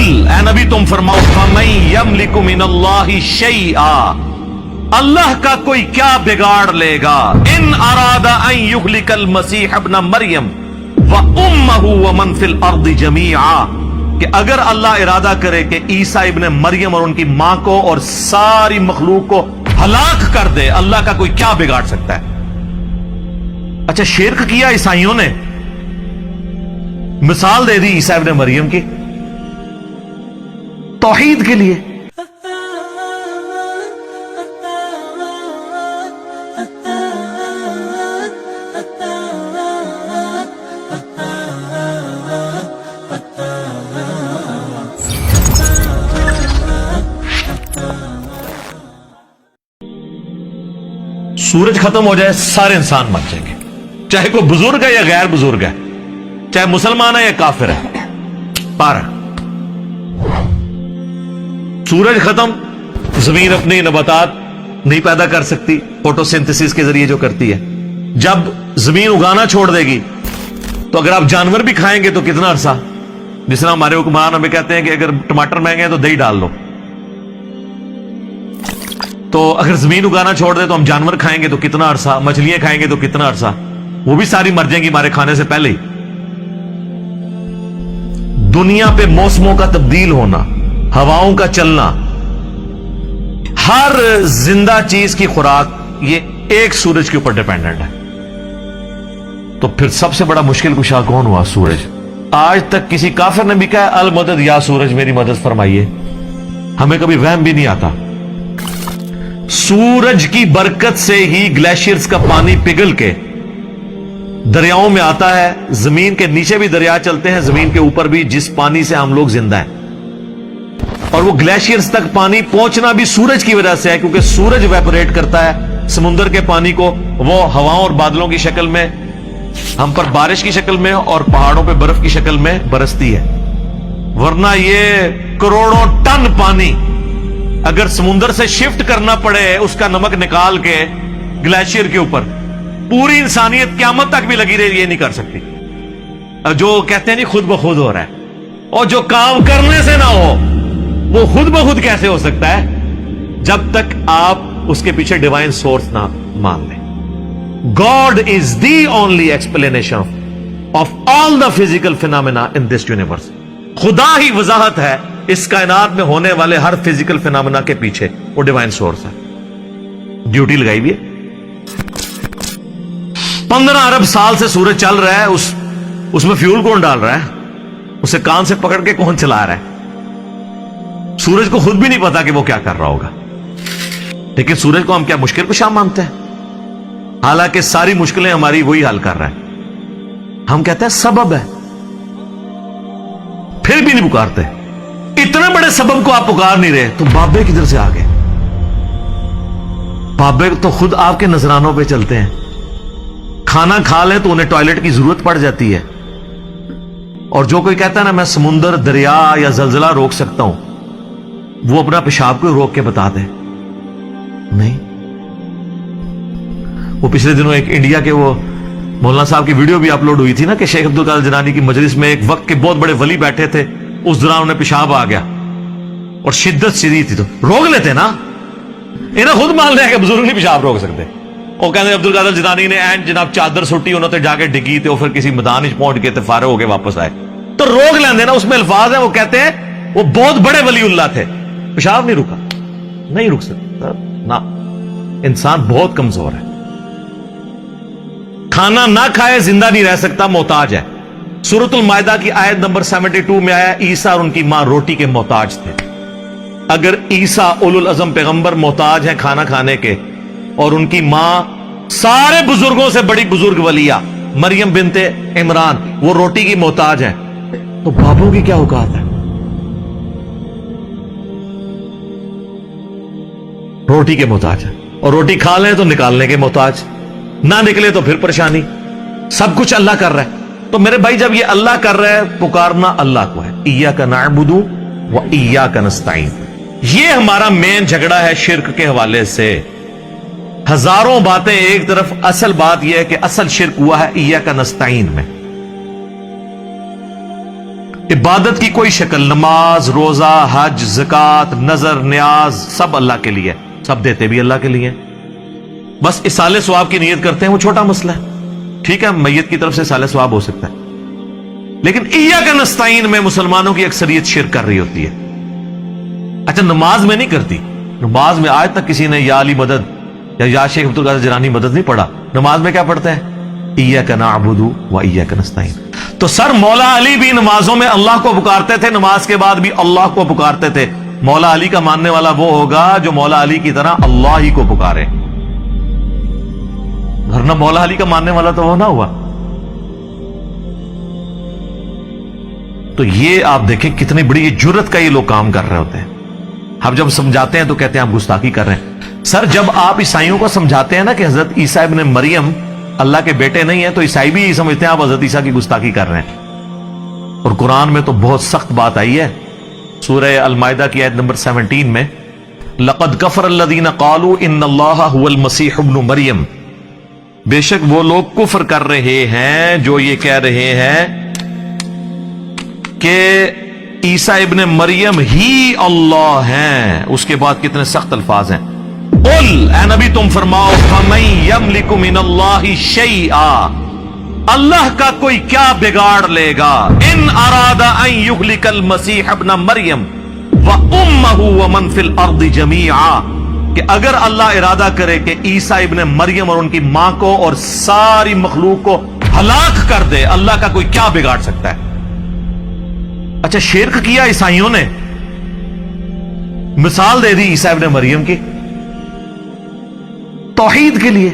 اے نبی تم فرماؤ فَمَن يَمْلِكُ مِنَ اللَّهِ شَيْئًا اللہ کا کوئی کیا بگاڑ لے گا ان اراد ان یہلک المسیح ابن مریم وامہ ومن فی الارض جمیعا کہ اگر اللہ ارادہ کرے کہ عیسیٰ ابن مریم اور ان کی ماں کو اور ساری مخلوق کو ہلاک کر دے اللہ کا کوئی کیا بگاڑ سکتا ہے؟ اچھا شرک کیا عیسائیوں نے، مثال دے دی عیسیٰ ابن مریم کی توحید کے لیے۔ سورج ختم ہو جائے سارے انسان مر جائیں گے، چاہے کوئی بزرگ ہے یا غیر بزرگ ہے، چاہے مسلمان ہے یا کافر ہے۔ پارا سورج ختم، زمین اپنی نباتات نہیں پیدا کر سکتی فوٹو سنتھسس کے ذریعے جو کرتی ہے۔ جب زمین اگانا چھوڑ دے گی تو اگر آپ جانور بھی کھائیں گے تو کتنا عرصہ، جس طرح ہمارے حکمران ہمیں کہتے ہیں کہ اگر ٹماٹر مہنگے ہیں تو دہی ڈال لو، تو اگر زمین اگانا چھوڑ دے تو ہم جانور کھائیں گے تو کتنا عرصہ، مچھلیاں کھائیں گے تو کتنا عرصہ، وہ بھی ساری مر جائیں گی ہمارے کھانے سے پہلے ہی۔ دنیا پہ موسموں کا تبدیل ہونا، ہواؤں کا چلنا، ہر زندہ چیز کی خوراک یہ ایک سورج کے اوپر ڈیپینڈنٹ ہے۔ تو پھر سب سے بڑا مشکل کشا کون ہوا؟ سورج۔ آج تک کسی کافر نے بھی کہا المدد یا سورج میری مدد فرمائیے، ہمیں کبھی وہم بھی نہیں آتا۔ سورج کی برکت سے ہی گلیشیئرز کا پانی پگھل کے دریاؤں میں آتا ہے، زمین کے نیچے بھی دریا چلتے ہیں، زمین کے اوپر بھی، جس پانی سے ہم لوگ زندہ ہیں، اور وہ گلیشیئرز تک پانی پہنچنا بھی سورج کی وجہ سے ہے، کیونکہ سورج ویپوریٹ کرتا ہے سمندر کے پانی کو، وہ ہواؤں اور بادلوں کی شکل میں ہم پر بارش کی شکل میں اور پہاڑوں پہ برف کی شکل میں برستی ہے۔ ورنہ یہ کروڑوں ٹن پانی اگر سمندر سے شفٹ کرنا پڑے اس کا نمک نکال کے گلیشیئر کے اوپر، پوری انسانیت قیامت تک بھی لگی رہی، یہ نہیں کر سکتی۔ جو کہتے ہیں نہیں خود بخود ہو رہا ہے، اور جو کام کرنے سے نہ ہو وہ خود بخود کیسے ہو سکتا ہے؟ جب تک آپ اس کے پیچھے ڈیوائن سورس نہ مان لیں۔ God is the only explanation of all the physical phenomena in this universe۔ خدا ہی وضاحت ہے اس کائنات میں ہونے والے ہر فزیکل فینامنا کے پیچھے، وہ ڈیوائن سورس ہے، ڈیوٹی لگائی ہوئی ہے۔ 15 ارب سال سے سورج چل رہا ہے، اس میں فیول کون ڈال رہا ہے؟ اسے کان سے پکڑ کے کون چلا رہا ہے؟ سورج کو خود بھی نہیں پتا کہ وہ کیا کر رہا ہوگا، لیکن سورج کو ہم کیا مشکل کشا مانتے ہیں؟ حالانکہ ساری مشکلیں ہماری وہی حل کر رہا ہے۔ ہم کہتے ہیں سبب ہے، پھر بھی نہیں پکارتے۔ اتنے بڑے سبب کو آپ پکار نہیں رہے تو بابے کدھر سے آ گئے؟ بابے تو خود آپ کے نذرانوں پہ چلتے ہیں، کھانا کھا لیں تو انہیں ٹوائلٹ کی ضرورت پڑ جاتی ہے، اور جو کوئی کہتا ہے نا میں سمندر، دریا یا زلزلہ روک سکتا ہوں، وہ اپنا پیشاب کو روک کے بتا دے نہیں۔ وہ پچھلے دنوں ایک انڈیا کے وہ مولانا صاحب کی ویڈیو بھی اپلوڈ ہوئی تھی نا کہ شیخ عبدالقادر جیلانی کی مجلس میں ایک وقت کے بہت بڑے ولی بیٹھے تھے، اس دوران انہیں پیشاب آ گیا اور شدت شدید تھی، تو روک لیتے نا، انہیں خود مان لیا کہ بزرگ نہیں پیشاب روک سکتے۔ وہ کہتے ہیں عبدالقادر جیلانی نے اینڈ جناب چادر سٹی انہوں نے جا کے ڈگی تے، پھر کسی میدان پہنچ کے فارغ ہو کے واپس آئے، تو روک لیندے نا، اس میں الفاظ ہیں، وہ کہتے ہیں وہ بہت بڑے ولی اللہ تھے، پیشاب نہیں رکا، نہیں رک سکتا نا، انسان بہت کمزور ہے، کھانا نہ کھائے زندہ نہیں رہ سکتا، محتاج ہے۔ سورۃ المائدہ کی آیت نمبر 72 میں آیا عیسیٰ اور ان کی ماں روٹی کے محتاج تھے۔ اگر عیسیٰ اولو العزم پیغمبر محتاج ہیں کھانا کھانے کے، اور ان کی ماں سارے بزرگوں سے بڑی بزرگ ولیہ مریم بنت عمران وہ روٹی کی محتاج ہیں، تو بابوں کی کیا اوقات ہے؟ روٹی کے محتاج ہیں، اور روٹی کھا لیں تو نکالنے کے محتاج، نہ نکلے تو پھر پریشانی۔ سب کچھ اللہ کر رہا ہے، تو میرے بھائی جب یہ اللہ کر رہا ہے، پکارنا اللہ کو ہے، ایاک نعبد و ایاک نستعین۔ یہ ہمارا مین جھگڑا ہے شرک کے حوالے سے۔ ہزاروں باتیں ایک طرف، اصل بات یہ ہے کہ اصل شرک ہوا ہے ایاک نستعین میں۔ عبادت کی کوئی شکل، نماز، روزہ، حج، زکات، نظر، نیاز، سب اللہ کے لیے، سب دیتے بھی اللہ کے لیے، بس اصالہ ثواب کی نیت کرتے ہیں، وہ چھوٹا مسئلہ ہے، ٹھیک ہے، میت کی طرف سے اصالہ ثواب ہو سکتا ہے، لیکن ایاک نستعین میں مسلمانوں کی اکثریت شرک کر رہی ہوتی ہے۔ اچھا نماز میں نہیں کرتی، نماز میں آج تک کسی نے یا علی مدد یا شیخ عبد القادر جیلانی مدد نہیں پڑھا، نماز میں کیا پڑھتے ہیں؟ ایاک نعبد و ایاک نستعین۔ تو سر مولا علی بھی نمازوں میں اللہ کو پکارتے تھے، نماز کے بعد بھی اللہ کو پکارتے تھے، مولا علی کا ماننے والا وہ ہوگا جو مولا علی کی طرح اللہ ہی کو پکارے، ورنہ مولا علی کا ماننے والا تو وہ نہ ہوا۔ تو یہ آپ دیکھیں کتنی بڑی جرت کا یہ لوگ کام کر رہے ہوتے ہیں۔ ہم جب سمجھاتے ہیں تو کہتے ہیں آپ گستاخی کر رہے ہیں۔ سر جب آپ عیسائیوں کو سمجھاتے ہیں نا کہ حضرت عیسیٰ ابن مریم اللہ کے بیٹے نہیں ہیں، تو عیسائی بھی سمجھتے ہیں آپ حضرت عیسیٰ کی گستاخی کر رہے ہیں، اور قرآن میں تو بہت سخت بات آئی ہے، سورہ المائدہ کی آیت نمبر 17 میں لَقَدْ كَفَرَ الَّذِينَ قَالُوا إِنَّ اللَّهَ هُوَ الْمَسِيحُ ابْنُ مریم، بے شک وہ لوگ کفر کر رہے ہیں جو یہ کہہ رہے ہیں کہ عیسیٰ ابن مریم ہی اللہ ہیں۔ اس کے بعد کتنے سخت الفاظ ہیں، قل اے نبی تم فرماؤ فَمَن يَمْلِكُ مِنَ اللَّهِ شَيْئًا، اللہ کا کوئی کیا بگاڑ لے گا، ان اراد ان یہلک المسیح ابن مریم وامہ ومن فی الارض جمیعا، کہ اگر اللہ ارادہ کرے کہ عیسیٰ ابن مریم اور ان کی ماں کو اور ساری مخلوق کو ہلاک کر دے، اللہ کا کوئی کیا بگاڑ سکتا ہے؟ اچھا شرک کیا عیسائیوں نے، مثال دے دی عیسیٰ ابن مریم کی توحید کے لیے،